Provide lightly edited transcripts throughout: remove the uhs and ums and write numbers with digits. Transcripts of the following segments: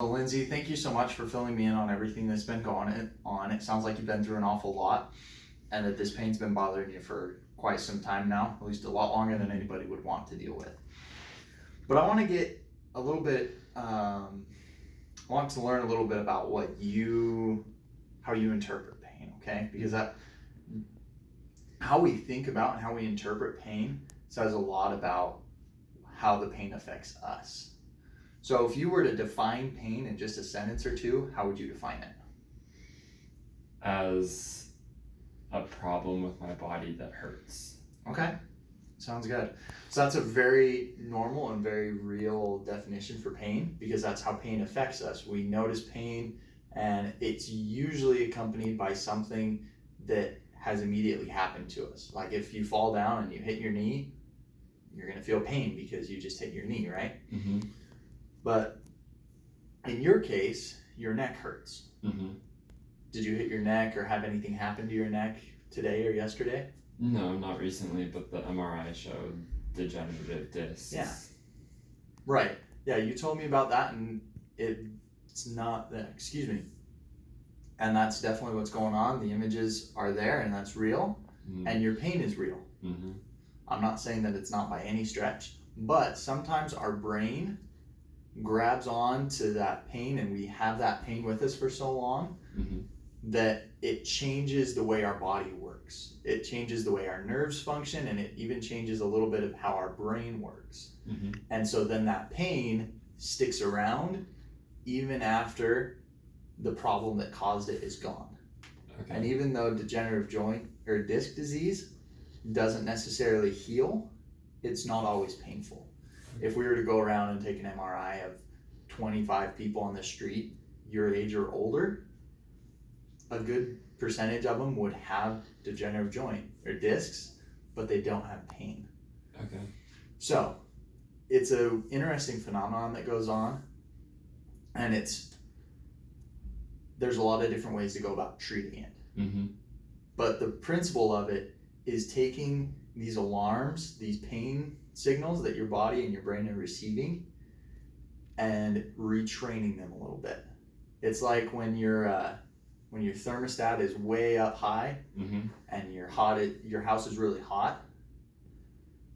Well, Lindsay, thank you so much for filling me in on everything that's been going on. It sounds like you've been through an awful lot and that this pain's been bothering you for quite some time now, at least a lot longer than anybody would want to deal with. But I want to get a little bit, I want to learn a little bit about how you interpret pain, okay? Because how we think about and how we interpret pain says a lot about how the pain affects us. So if you were to define pain in just a sentence or two, how would you define it? As a problem with my body that hurts. Okay, sounds good. So that's a very normal and very real definition for pain, because that's how pain affects us. We notice pain and it's usually accompanied by something that has immediately happened to us. Like if you fall down and you hit your knee, you're gonna feel pain because you just hit your knee, right? Mm-hmm. But in your case, your neck hurts. Mm-hmm. Did you hit your neck or have anything happen to your neck today or yesterday? No, not recently, but the MRI showed degenerative discs. Yeah. Right. Yeah, you told me about that, and it's not that, excuse me. And that's definitely what's going on. The images are there, and that's real, and your pain is real. Mm-hmm. I'm not saying that it's not by any stretch, but sometimes our brain grabs on to that pain, and we have that pain with us for so long that it changes the way our body works. It changes the way our nerves function, and it even changes a little bit of how our brain works. And so then that pain sticks around even after the problem that caused it is gone. Okay. And even though degenerative joint or disc disease doesn't necessarily heal, it's not always painful. If we were to go around and take an MRI of 25 people on the street, your age or older, a good percentage of them would have degenerative joint or discs, but they don't have pain. Okay. So it's an interesting phenomenon that goes on, and there's a lot of different ways to go about treating it. Mm-hmm. But the principle of it is taking these alarms, these pain signals that your body and your brain are receiving, and retraining them a little bit. It's like when your thermostat is way up high and your house is really hot.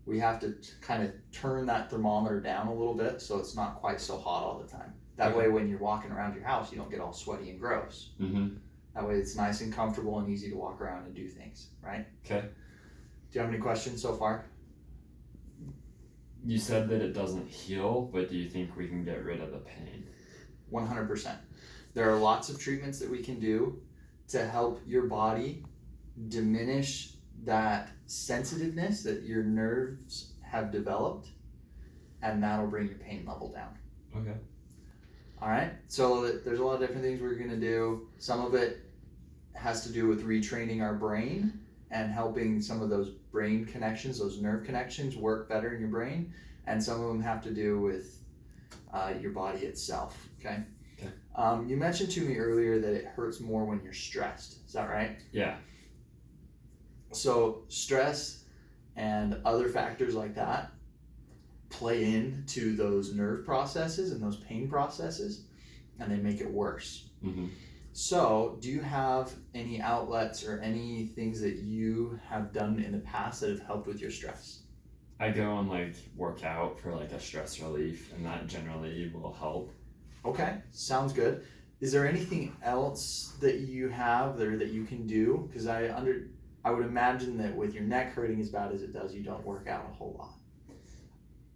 We have to kind of turn that thermometer down a little bit so it's not quite so hot all the time. That way when you're walking around your house, you don't get all sweaty and gross. That way it's nice and comfortable and easy to walk around and do things, right? Okay. Do you have any questions so far? You said that it doesn't heal, but do you think we can get rid of the pain? 100%. There are lots of treatments that we can do to help your body diminish that sensitiveness that your nerves have developed, and that'll bring your pain level down. Okay. All right, so there's a lot of different things we're gonna do. Some of it has to do with retraining our brain and helping some of those brain connections, those nerve connections work better in your brain. And some of them have to do with your body itself, okay? Okay. You mentioned to me earlier that it hurts more when you're stressed. Is that right? Yeah. So stress and other factors like that play into those nerve processes and those pain processes, and they make it worse. So do you have any outlets or any things that you have done in the past that have helped with your stress? I go and work out for a stress relief, and that generally will help. Okay, sounds good. Is there anything else that you have there that you can do? Because I would imagine that with your neck hurting as bad as it does, you don't work out a whole lot.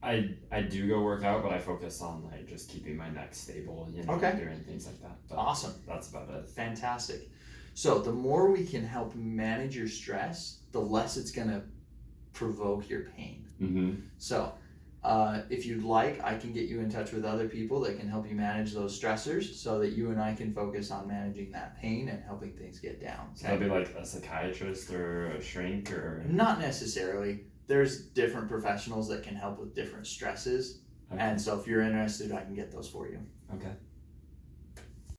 I do go work out, but I focus on just keeping my neck stable, Okay. doing things like that. But awesome. That's about it. Fantastic. So the more we can help manage your stress, the less it's gonna provoke your pain. So if you'd like, I can get you in touch with other people that can help you manage those stressors so that you and I can focus on managing that pain and helping things get down. So that'd be like a psychiatrist or a shrink or? Not necessarily. There's different professionals that can help with different stresses. Okay. And so if you're interested, I can get those for you. Okay.